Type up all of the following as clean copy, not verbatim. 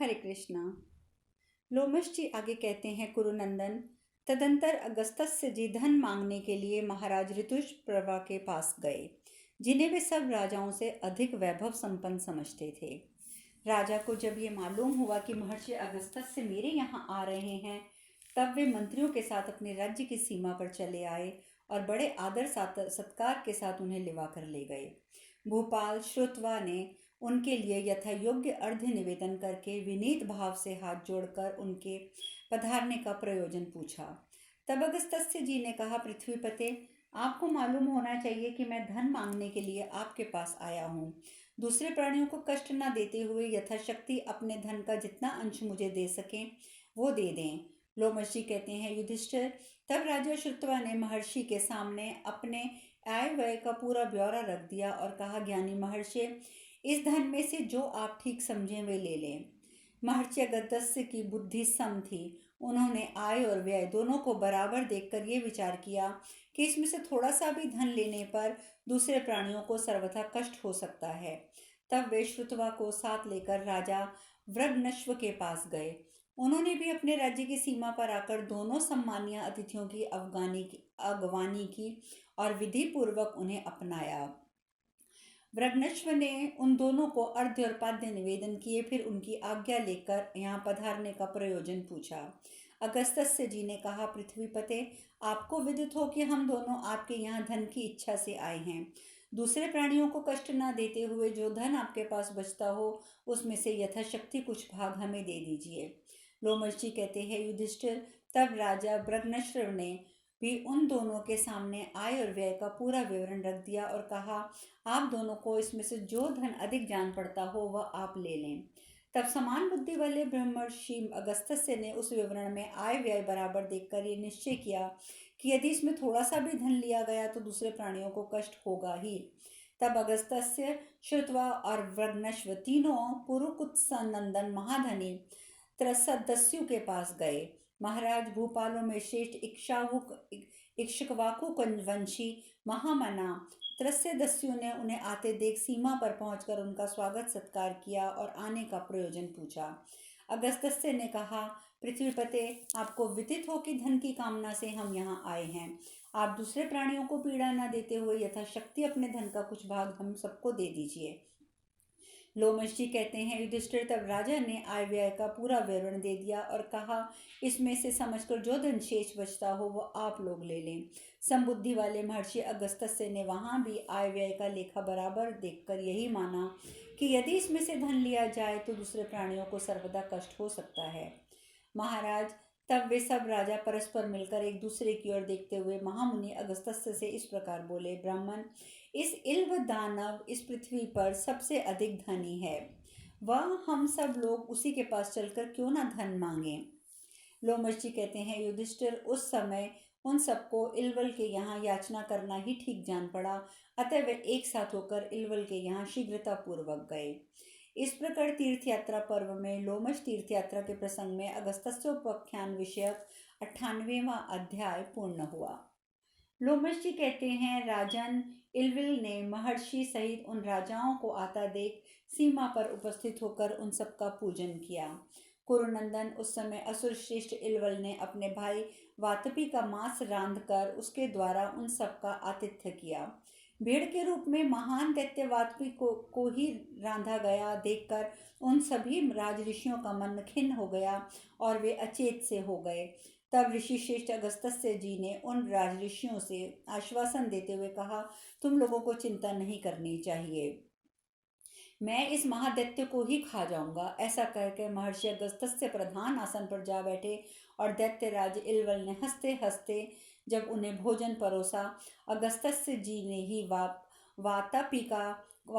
हरे कृष्णा। लोमश जी आगे कहते हैं, कुरुनंदन, तदंतर अगस्त्य जी धन मांगने के लिए महाराज ऋतुप्रभा के पास गए, जिन्हें वे सब राजाओं से अधिक वैभव संपन्न समझते थे। राजा को जब ये मालूम हुआ कि महर्षि अगस्त्य मेरे यहाँ आ रहे हैं, तब वे मंत्रियों के साथ अपने राज्य की सीमा पर चले आए और बड़े आदर सत्कार के साथ उन्हें लिवा कर ले गए। भूपाल श्रुतवा ने उनके लिए यथा योग्य अर्घ्य निवेदन करके विनीत भाव से हाथ जोड़कर उनके पधारने का प्रयोजन पूछा। तब अगस्त्य जी ने कहा, पृथ्वीपते, आपको मालूम होना चाहिए कि मैं धन मांगने के लिए आपके पास आया हूँ। दूसरे प्राणियों को कष्ट न देते हुए यथाशक्ति अपने धन का जितना अंश मुझे दे सकें वो दे दें। लोमशी कहते हैं, युधिष्ठिर, तब राजा श्रुतवा ने महर्षि के सामने अपने आय व्यय का पूरा ब्यौरा रख दिया और कहा, ज्ञानी महर्षि, इस धन में से जो आप ठीक समझें वे ले लें। महर्षि अगस्त्य की बुद्धि सम थी। उन्होंने आय और व्यय दोनों को बराबर देखकर ये विचार किया कि इसमें से थोड़ा सा भी धन लेने पर दूसरे प्राणियों को सर्वथा कष्ट हो सकता है। तब वे श्रुतवा को साथ लेकर राजा वृगनश्व के पास गए। उन्होंने भी अपने राज्य की सीमा पर आकर दोनों सम्मानीय अतिथियों की अगवानी की और विधि पूर्वक उन्हें अपनाया। वृगनश्व ने उन दोनों को अर्घ्य और पाद्य निवेदन किए, फिर उनकी आज्ञा लेकर यहाँ पधारने का प्रयोजन पूछा। अगस्त्य जी ने कहा, पृथ्वीपते, आपको विदित हो कि हम दोनों आपके यहाँ धन की इच्छा से आए हैं। दूसरे प्राणियों को कष्ट न देते हुए जो धन आपके पास बचता हो उसमें से यथाशक्ति कुछ भाग हमें दे दीजिए। लोमश जी कहते हैं, युधिष्ठिर, तब राजा वृगनश्व ने भी उन दोनों के सामने आय और व्यय का पूरा विवरण रख दिया और कहा, आप दोनों को इसमें से जो धन अधिक जान पड़ता हो वह आप ले लें। तब समान बुद्धि वाले ब्रह्मर्षि अगस्त्य ने उस विवरण में आय व्यय बराबर देखकर ये निश्चय किया कि यदि इसमें थोड़ा सा भी धन लिया गया तो दूसरे प्राणियों को कष्ट होगा ही। तब अगस्त्य, श्रुतवा और वृगनश्व तीनों पुरुकुत्सनंदन महाधनी त्रसदस्यु के पास गए। महाराज भूपालों में श्रेष्ठ इक्ष्वाकु वंशी महामना त्रस्यदस्यु ने उन्हें आते देख सीमा पर पहुंचकर उनका स्वागत सत्कार किया और आने का प्रयोजन पूछा। अगस्त्य ने कहा, पृथ्वीपते, आपको विदित हो कि धन की कामना से हम यहाँ आए हैं। आप दूसरे प्राणियों को पीड़ा न देते हुए यथाशक्ति अपने धन का कुछ भाग हम सबको दे दीजिए। लोमश जी कहते हैं, युधिष्ठिर, तब राजा ने आय व्यय का पूरा विवरण दे दिया और कहा, इसमें से समझकर जो धन शेष बचता हो वो आप लोग ले लें। समबुद्धि वाले महर्षि अगस्त्य ने वहाँ भी आय व्यय का लेखा बराबर देखकर यही माना कि यदि इसमें से धन लिया जाए तो दूसरे प्राणियों को सर्वदा कष्ट हो सकता है। महाराज, तब वे सब राजा परस्पर मिलकर एक दूसरे की ओर देखते हुए महामुनि अगस्त्य से इस प्रकार बोले, ब्राह्मण, इस इल्व दानव इस पृथ्वी पर सबसे अधिक धनी है। वह हम सब लोग उसी के पास चलकर क्यों ना धन मांगे। लोमश जी कहते हैं, युधिष्ठिर, उस समय उन सबको इल्वल के यहाँ याचना करना ही ठीक जान पड़ा, अतः वे एक साथ होकर इल्वल के यहाँ शीघ्रता पूर्वक गए। इस प्रकार तीर्थ यात्रा पर्व में लोमश तीर्थ यात्रा के प्रसंग में अगस्त्योपाख्यान विषयक 98वां अध्याय पूर्ण हुआ। लोमश जी कहते हैं, राजन इल्विल ने महर्षि सहित उन राजाओं को आता देख सीमा पर उपस्थित होकर उन सबका पूजन किया। कुरुनंदन, उस समय असुर श्रेष्ठ इल्वल ने अपने भाई वातपी का मांस रांध कर उसके द्वारा उन सबका आतिथ्य किया। भेड़ के रूप में महान दैत्य वातपी को ही रांधा गया देखकर उन सभी राज ऋषियों का मन खिन्न हो गया और वे अचेत से हो गए। तब ऋषि श्रेष्ठ अगस्त्य जी ने उन राज ऋषियों से आश्वासन देते हुए कहा, तुम लोगों को चिंता नहीं करनी चाहिए, मैं इस महादैत्य को ही खा जाऊंगा। ऐसा कहकर महर्षि अगस्त्य प्रधान आसन पर जा बैठे और दैत्यराज इल्वल ने हंसते हंसते जब उन्हें भोजन परोसा, अगस्त्य जी ने ही वातापिका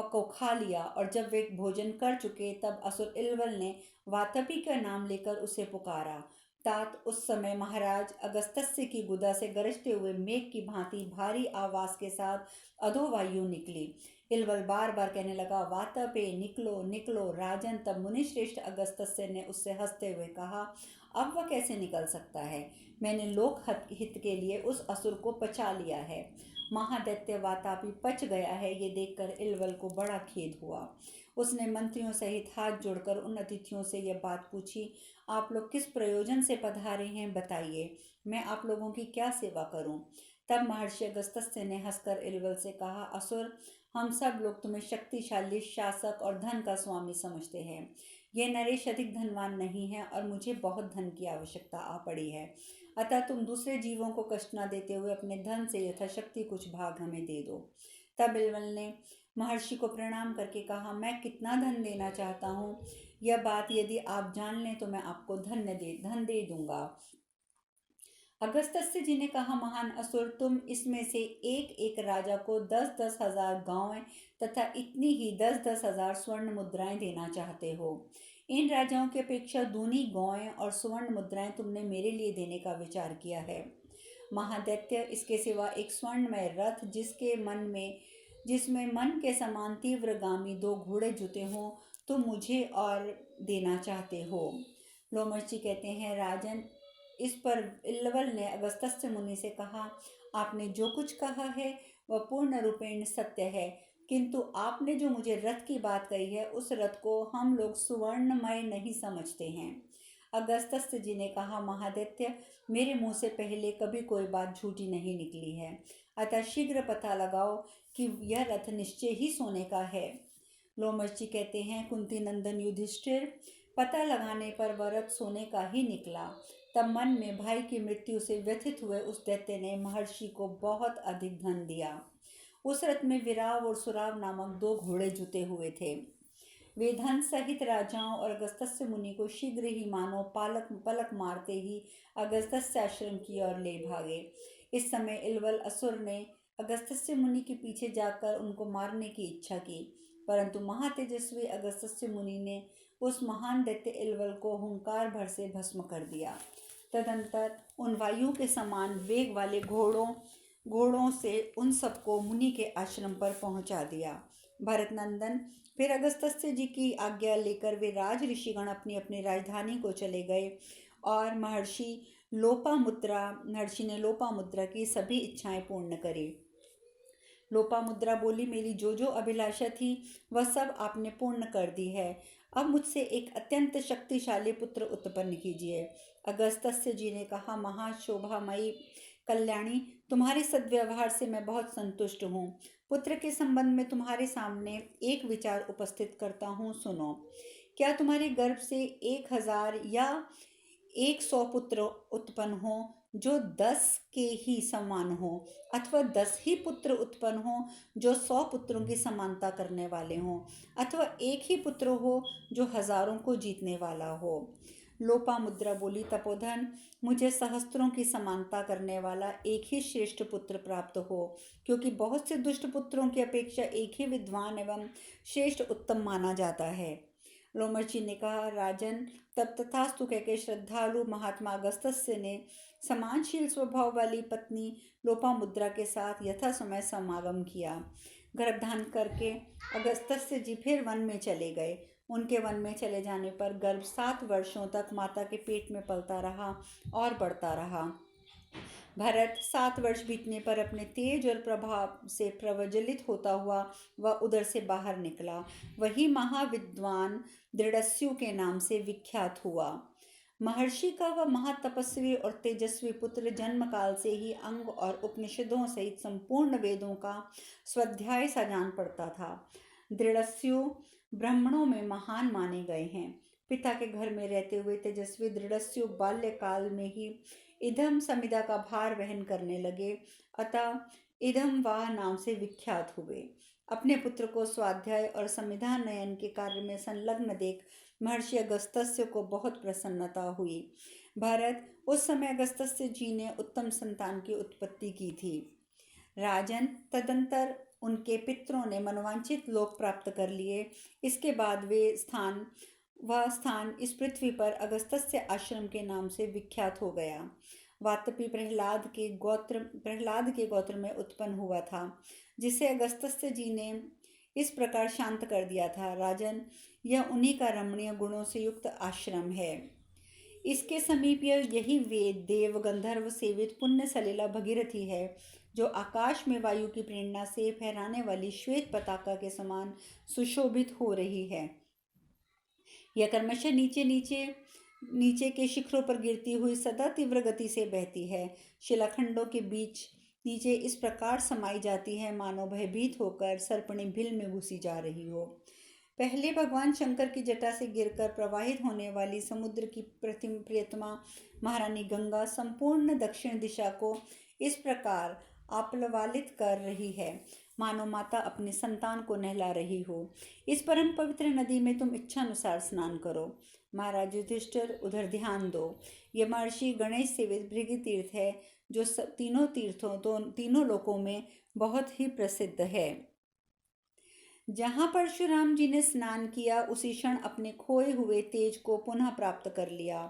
को खा लिया और जब वे भोजन कर चुके तब असुर इल्वल ने वातापी का नाम लेकर उसे पुकारा। तात उस समय महाराज अगस्त्य की गुदा से गरजते हुए मेघ की भांति भारी आवाज के साथ अधोवायु निकली। इल्वल बार बार कहने लगा, वातपे, निकलो निकलो राजन। तब मुनिश्रेष्ठ अगस्त्य ने उससे हंसते हुए कहा, अब वह कैसे निकल सकता है, मैंने लोक हित के लिए उस असुर को पचा लिया है। महादैत्य वातापी पच गया है, ये देखकर इलवल को बड़ा खेद हुआ। उसने मंत्रियों सहित हाथ जोड़कर उन अतिथियों से यह बात पूछी, आप लोग किस प्रयोजन से पधारे हैं, बताइए, मैं आप लोगों की क्या सेवा करूं? तब महर्षि अगस्त्य ने हंसकर इलवल से कहा, असुर, हम सब लोग तुम्हें शक्तिशाली शासक और धन का स्वामी समझते हैं। यह नरेश अधिक धनवान नहीं है और मुझे बहुत धन की आवश्यकता आ पड़ी है, अतः तुम दूसरे जीवों को कष्ट न देते हुए अपने धन से यथाशक्ति कुछ भाग हमें दे दो। तब इलवल ने महर्षि को प्रणाम करके कहा, मैं कितना धन देना चाहता हूँ, यह बात यदि आप जान लें तो मैं आपको धन दे दूंगा। अगस्त्य जी ने कहा, महान असुर, तुम इसमें से एक एक राजा को 10-10 हजार गांवें तथा इतनी ही 10-10 हजार स्वर्ण मुद्राएं देना चाहते हो। इन राजाओं की अपेक्षा दूनी गांवें और स्वर्ण मुद्राएं तुमने मेरे लिए देने का विचार किया है। महादैत्य, इसके सिवा एक स्वर्णमय रथ जिसमें मन के समान तीव्रगामी 2 घोड़े जुते हों, तुम मुझे और देना चाहते हो। लोमर्ची कहते हैं, राजन, इस पर इल्वल ने अगस्त्य मुनि से कहा, आपने जो कुछ कहा है वह पूर्ण रूपेण सत्य है, किंतु आपने जो मुझे रथ की बात कही है, उस रथ को हम लोग सुवर्णमय नहीं समझते हैं। अगस्त्य जी ने कहा, महादैत्य, मेरे मुंह से पहले कभी कोई बात झूठी नहीं निकली है, अतः शीघ्र पता लगाओ कि यह रथ निश्चय ही सोने का है। लोमर्ची कहते हैं, कुंती नंदन युधिष्ठिर, पता लगाने पर वह रथ सोने का ही निकला। तब मन में भाई की मृत्यु से व्यथित हुए उस दैत्य ने महर्षि को बहुत अधिक धन दिया। उस रथ में विराव और सुराव नामक 2 घोड़े जुते हुए थे। वे धन सहित राजाओं और अगस्त्य मुनि को शीघ्र ही मानो पलक मारते ही अगस्त्य आश्रम की ओर ले भागे। इस समय इलवल असुर ने अगस्त्य मुनि के पीछे जाकर उनको मारने की इच्छा की, परंतु महातेजस्वी अगस्त्य मुनि ने उस महान दैत्य इलवल को हुंकार भर से भस्म कर दिया। तदंतर उन वायु के समान वेग वाले घोड़ों से उन सबको मुनि के आश्रम पर पहुंचा दिया। भरत नंदन, फिर अगस्त्य जी की आज्ञा लेकर वे राज ऋषिगण अपनी अपनी राजधानी को चले गए और महर्षि ने लोपामुद्रा की सभी इच्छाएं पूर्ण करी। लोपामुद्रा बोली, मेरी जो जो अभिलाषा थी वह सब आपने पूर्ण कर दी है, अब मुझसे एक अत्यंत शक्तिशाली पुत्र उत्पन्न कीजिए। अगस्त्य जी ने कहा, महाशोभामयी कल्याणी, तुम्हारे सद्व्यवहार से मैं बहुत संतुष्ट हूँ। पुत्र के संबंध में तुम्हारे सामने एक विचार उपस्थित करता हूँ, सुनो। क्या तुम्हारे गर्भ से 1000 या 100 पुत्र उत्पन्न हो जो 10 के ही समान हो, अथवा 10 ही पुत्र उत्पन्न हो जो 100 पुत्रों की समानता करने वाले हों, अथवा एक ही पुत्र हो जो हजारों को जीतने वाला हो। लोपामुद्रा बोली, तपोधन, मुझे सहस्त्रों की समानता करने वाला एक ही श्रेष्ठ पुत्र प्राप्त हो, क्योंकि बहुत से दुष्ट पुत्रों की अपेक्षा एक ही विद्वान एवं श्रेष्ठ उत्तम माना जाता है। लोमर्ची ने कहा, राजन, तब तथास्तु कहकर श्रद्धालु महात्मा अगस्त्य ने समानशील स्वभाव वाली पत्नी लोपामुद्रा के साथ यथा समय समागम किया। गर्भधान करके अगस्त्य जी फिर वन में चले गए। उनके वन में चले जाने पर गर्भ 7 वर्षों तक माता के पेट में पलता रहा और बढ़ता रहा। भरत 7 वर्ष बीतने पर अपने तेज और प्रभाव से प्रज्वलित होता हुआ वह उदर से बाहर निकला। वही महाविद्वान दृढ़स्यु के नाम से विख्यात हुआ। महर्षि का वह महातपस्वी और तेजस्वी पुत्र जन्म काल से ही अंग और उपनिषदों सहित संपूर्ण वेदों का स्वाध्याय सा जान पड़ता था। दृढ़स्यु ब्राह्मणों में महान माने गए हैं। पिता के घर में रहते हुए तेजस्वी दृढ़स्यु बाल्यकाल में ही इदम समिदा का भार वहन करने लगे, अतः इदम वाह नाम से विख्यात हुए। अपने पुत्र को स्वाध्याय और संविधान नयन के कार्य में संलग्न देख महर्षि अगस्त्य को बहुत प्रसन्नता हुई। भरत, उस समय अगस्त्य जी ने उत्तम संतान की उत्पत्ति की थी। राजन, तदंतर उनके पितरों ने मनोवांछित लोक प्राप्त कर लिए। इसके बाद वह स्थान इस पृथ्वी पर अगस्त्य आश्रम के नाम से विख्यात हो गया। वातपी प्रहलाद के गोत्र में उत्पन्न हुआ था, जिसे अगस्त्य जी ने इस प्रकार शांत कर दिया था। राजन, यह उन्हीं का रमणीय गुणों से युक्त आश्रम है। इसके समीप यही वेद देव गंधर्व सेवित पुण्य सलिला भगीरथी है। जो आकाश में वायु की प्रेरणा से फहराने वाली श्वेत पताका के समान सुशोभित हो रही है। यह क्रमशः नीचे नीचे नीचे के शिखरों पर गिरती हुई सदा तीव्र गति से बहती है। शिलाखंडों के बीच नीचे इस प्रकार समाई जाती है मानो भयभीत होकर सर्पणी बिल में घुसी जा रही हो। पहले भगवान शंकर की जटा से गिरकर प्रवाहित होने वाली समुद्र की प्रियतमा महारानी गंगा संपूर्ण दक्षिण दिशा को इस प्रकार आप्लवालित कर रही है मानो माता अपने संतान को नहला रही हो। इस परम पवित्र नदी में तुम इच्छानुसार स्नान करो। महाराज युधिष्ठिर, उधर ध्यान दो। ये महर्षि गणेश सेवित भृगु तीर्थ है, जो तीनों लोकों में बहुत ही प्रसिद्ध है। जहाँ परशुराम जी ने स्नान किया उसी क्षण अपने खोए हुए तेज को पुनः प्राप्त कर लिया।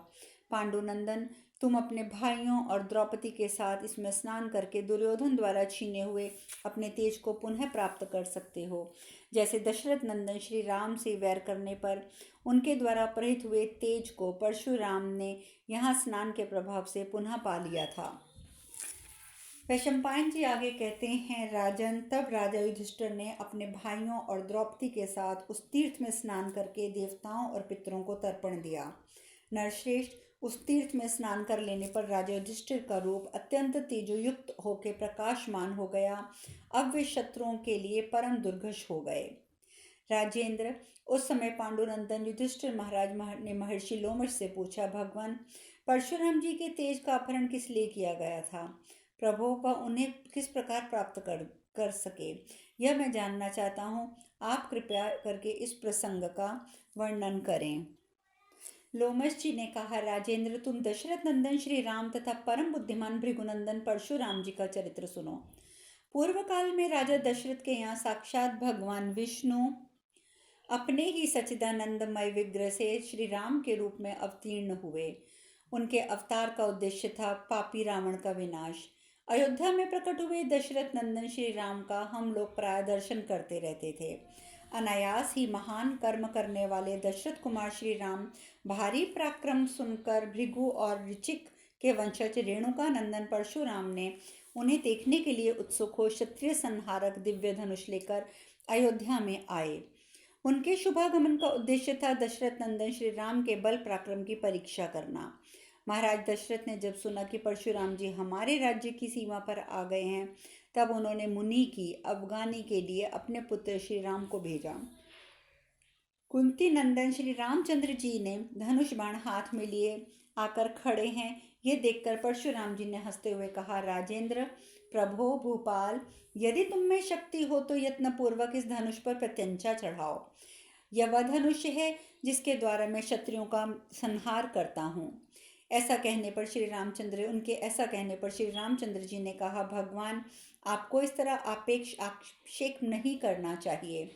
पांडुनंदन, तुम अपने भाइयों और द्रौपदी के साथ इसमें स्नान करके दुर्योधन द्वारा छीने हुए अपने तेज को पुनः प्राप्त कर सकते हो। जैसे दशरथ नंदन श्री राम से वैर करने पर उनके द्वारा अपहृत हुए तेज को परशुराम ने यहाँ स्नान के प्रभाव से पुनः पा लिया था। वैशंपायन जी आगे कहते हैं, राजन, तब राजा युधिष्ठिर ने अपने भाइयों और द्रौपदी के साथ उस तीर्थ में स्नान करके देवताओं और पितरों को तर्पण दिया। नरश्रेष्ठ, उस तीर्थ में स्नान कर लेने पर राजा युधिष्ठिर का रूप अत्यंत तेजोयुक्त होकर प्रकाशमान हो गया। अब वे शत्रुओं के लिए परम दुर्घष हो गए। राजेंद्र, उस समय पांडुनंदन युधिष्ठिर महाराज ने महर्षि लोमश से पूछा, भगवान, परशुराम जी के तेज का अपहरण किस लिए किया गया था? प्रभु, वह उन्हें किस प्रकार प्राप्त कर सके, यह मैं जानना चाहता हूँ। आप कृपया करके इस प्रसंग का वर्णन करें। लोमश जी ने कहा, राजेंद्र, तुम दशरथ नंदन श्री राम तथा परम बुद्धिमान भृगुनंदन परशुराम जी का चरित्र सुनो। पूर्व काल में राजा दशरथ के यहाँ साक्षात भगवान विष्णु अपने ही सच्चिदानंदमय विग्रह से श्री राम के रूप में अवतीर्ण हुए। उनके अवतार का उद्देश्य था पापी रावण का विनाश। अयोध्या में प्रकट हुए दशरथ नंदन श्री राम का हम लोग प्राय दर्शन करते रहते थे। अनायास ही महान कर्म करने वाले दशरथ कुमार श्री राम भारी पराक्रम सुनकर भृगु और ऋचिक के वंशज रेणुका नंदन परशुराम ने उन्हें देखने के लिए उत्सुक हो क्षत्रिय संहारक दिव्य धनुष लेकर अयोध्या में आए। उनके शुभागमन का उद्देश्य था दशरथ नंदन श्री राम के बल पराक्रम की परीक्षा करना। महाराज दशरथ ने जब सुना कि परशुराम जी हमारे राज्य की सीमा पर आ गए हैं, तब उन्होंने मुनि की अफगानी के लिए अपने पुत्र श्री राम को भेजा। कुंती नंदन श्री रामचंद्र जी ने धनुष बाण हाथ में लिए आकर खड़े हैं, ये देखकर परशुराम जी ने हंसते हुए कहा, राजेंद्र, प्रभो, भूपाल, यदि तुम में शक्ति हो तो यत्नपूर्वक इस धनुष पर प्रत्यंचा चढ़ाओ। यह वह धनुष है जिसके द्वारा मैं क्षत्रियों का संहार करता हूँ। ऐसा कहने पर श्री रामचंद्र जी ने कहा, भगवान, आपको इस तरह आक्षेप नहीं करना चाहिए।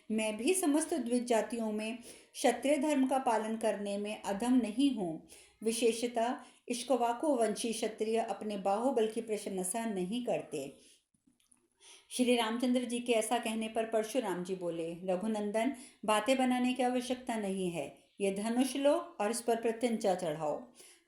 मैं भी समस्त द्विज जातियों में क्षत्रिय धर्म का पालन करने में अधम नहीं हूँ। विशेषतः इक्ष्वाकु वंशी क्षत्रिय अपने बाहुबल की प्रशंसा नहीं करते। श्री रामचंद्र जी के ऐसा कहने पर परशुराम जी बोले, रघुनंदन, बातें बनाने की आवश्यकता नहीं है। ये धनुष लो और इस पर प्रत्यंचा चढ़ाओ।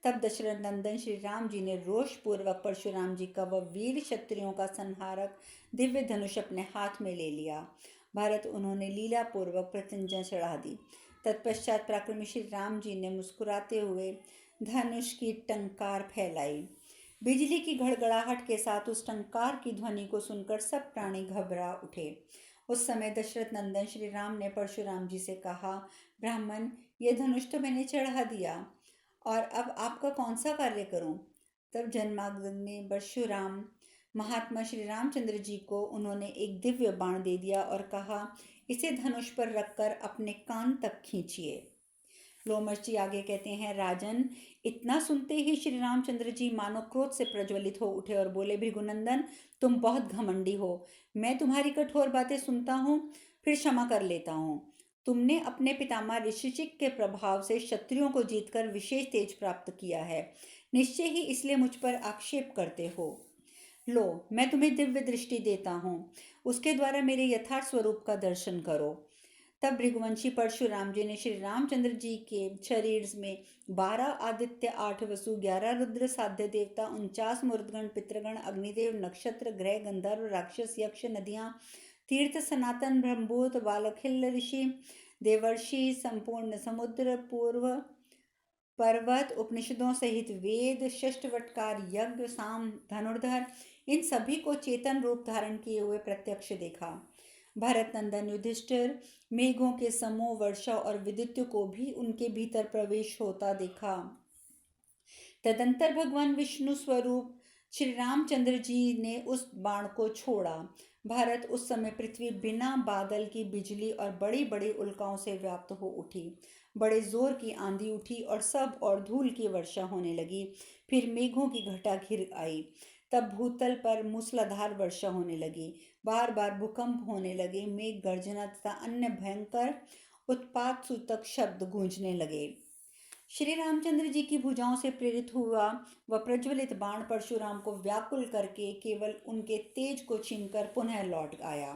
तब दशरथ नंदन श्री राम जी ने रोष पूर्वक परशुराम जी का वह वीर क्षत्रियों का संहारक दिव्य धनुष अपने हाथ में ले लिया। भरत, उन्होंने लीला पूर्वक प्रत्यंचा चढ़ा दी। तत्पश्चात पराक्रमी श्री राम जी ने मुस्कुराते हुए धनुष की टंकार फैलाई। बिजली की घड़घड़ाहट के साथ उस टंकार की ध्वनि को सुनकर सब प्राणी घबरा उठे। उस समय दशरथ नंदन श्री राम ने परशुराम जी से कहा, ब्राह्मण, ये धनुष तो मैंने चढ़ा दिया और अब आपका कौन सा कार्य करूं? तब जन्माग्नि परशुराम महात्मा श्री रामचंद्र जी को उन्होंने एक दिव्य बाण दे दिया और कहा, इसे धनुष पर रखकर अपने कान तक खींचिए। लोमश जी आगे कहते हैं, राजन, इतना सुनते ही श्री रामचंद्र जी मानो क्रोध से प्रज्वलित हो उठे और बोले, भृगुनंदन, तुम बहुत घमंडी हो। मैं तुम्हारी कठोर बातें सुनता हूँ, फिर क्षमा कर लेता हूँ। तुमने अपने पितामह ऋषिचिक के प्रभाव से क्षत्रियों को जीतकर विशेष तेज प्राप्त किया है, निश्चय ही इसलिए मुझ पर आक्षेप करते हो। लो, मैं तुम्हें दिव्य दृष्टि देता हूँ, उसके द्वारा मेरे यथार्थ स्वरूप का दर्शन करो। तब भृगुवंशी परशुराम जी ने श्री रामचंद्र जी के शरीर में 12 आदित्य, 8 वसु, 11 रुद्र, साध्य देवता, 49 मूर्तगण, पितृगण, अग्निदेव, नक्षत्र, ग्रह, गंधर्व, राक्षस, यक्ष, नदियां, तीर्थ, सनातन, ब्रह्मभूत, बालखिल ऋषि, देवर्षि, संपूर्ण समुद्र, पूर्व पर्वत, उपनिषदों सहित वेद, षष्टवटकार यज्ञ, साम, धनुर्धर, इन सभी को चेतन रूप धारण किए हुए प्रत्यक्ष देखा। भरत नंदन युधिष्ठिर मेघों के समूह, वर्षा और विद्युत को भी उनके भीतर प्रवेश होता देखा। तदंतर भगवान विष्णु स्वरूप श्री रामचंद्र जी ने उस बाण को छोड़ा। भारत उस समय पृथ्वी बिना बादल की बिजली और बड़ी बड़ी उल्काओं से व्याप्त हो उठी। बड़े जोर की आंधी उठी और सब और धूल की वर्षा होने लगी। फिर मेघों की घटा घिर आई। तब भूतल पर मूसलाधार वर्षा होने लगी। बार बार भूकंप होने लगे। मेघ गर्जना तथा अन्य भयंकर उत्पात सूचक शब्द गूंजने लगे। श्री रामचंद्र जी की भुजाओं से प्रेरित हुआ वह प्रज्वलित बाण परशुराम को व्याकुल करके केवल उनके तेज को छीनकर पुनः लौट आया।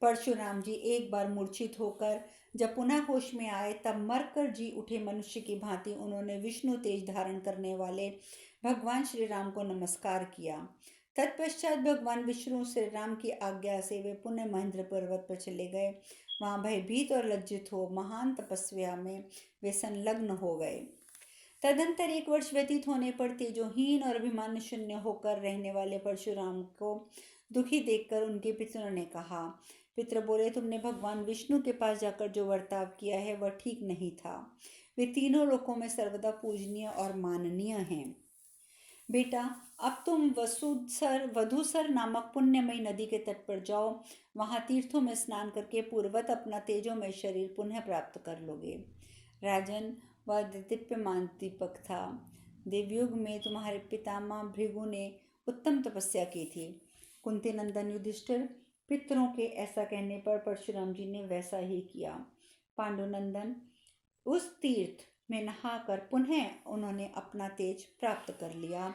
परशुराम जी एक बार मूर्छित होकर जब पुनः होश में आए तब मरकर जी उठे मनुष्य की भांति उन्होंने विष्णु तेज धारण करने वाले भगवान श्री राम को नमस्कार किया। तत्पश्चात भगवान विष्णु श्री राम की आज्ञा से वे पुनः महेंद्र पर्वत पर चले गए। वहां भयभीत और लज्जित हो महान तपस्या में वे संलग्न हो गए। तदंतर 1 वर्ष व्यतीत होने पर तेजोहीन और अभिमान शून्य होकर रहने वाले परशुराम को दुखी देखकर उनके पितरों ने कहा। पितृ बोले, तुमने भगवान विष्णु के पास जाकर जो बर्ताव किया है वह ठीक नहीं था। वे तीनों लोकों में सर्वदा पूजनीय और माननीय हैं। बेटा, अब तुम वधूसर नामक पुण्यमयी नदी के तट पर जाओ। वहां तीर्थों में स्नान करके पूर्ववत अपना तेजोमय शरीर पुनः प्राप्त कर लोगे। राजन, वह दिव्यमान दीपक था। देवयुग में तुम्हारे पितामह भृगु ने उत्तम तपस्या की थी। कुंती नंदन युधिष्ठिर, पितरों के ऐसा कहने पर परशुराम जी ने वैसा ही किया। पांडुनंदन, उस तीर्थ में नहाकर पुनः उन्होंने अपना तेज प्राप्त कर लिया।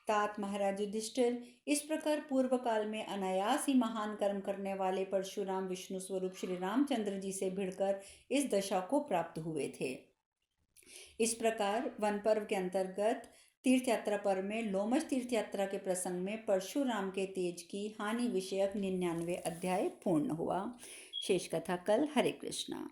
तात महाराज युधिष्ठिर, इस प्रकार पूर्व काल में अनायास ही महान कर्म करने वाले परशुराम विष्णु स्वरूप श्री रामचंद्र जी से भिड़कर इस दशा को प्राप्त हुए थे। इस प्रकार वन पर्व के अंतर्गत तीर्थ यात्रा पर्व में लोमश तीर्थ यात्रा के प्रसंग में परशुराम के तेज की हानि विषयक 99 अध्याय पूर्ण हुआ। शेष कथा कल। हरे कृष्णा।